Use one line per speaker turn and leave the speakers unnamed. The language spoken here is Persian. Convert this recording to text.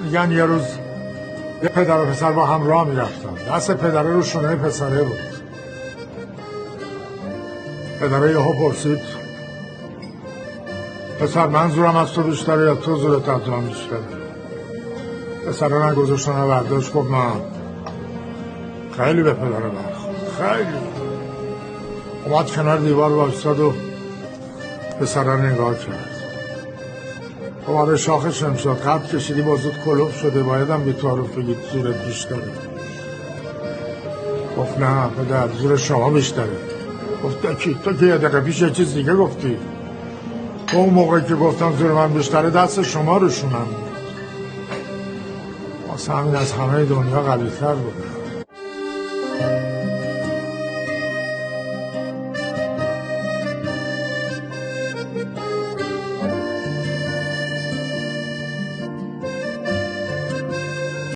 میگن یه روز یه پدر و پسر با هم راه میرفتن، دست پدره رو شونه پسره بود. پدره یهو پرسید پسر منظورم از تو بیشتره یا تو زورت از من بیشتره؟ پسره نگذاشتن برداشت گفت من خیلی به پدره برخورد، خیلی. اومد کنار دیوار وایساد و پسره نگاه کرد. آره شاخش نمیشد، قد کشیدی بازود کلوف شده، بایدم بی تعارف بگید زورت بیشتره. گفت نه پدر زور شما بیشتره. گفت کی؟ تو که یه دقیقه پیش یه چیز دیگه گفتی. اون موقعی که گفتم زور من بیشتره دست شما روشونم بود، واسه همین از همه دنیا قوی‌تر بودم.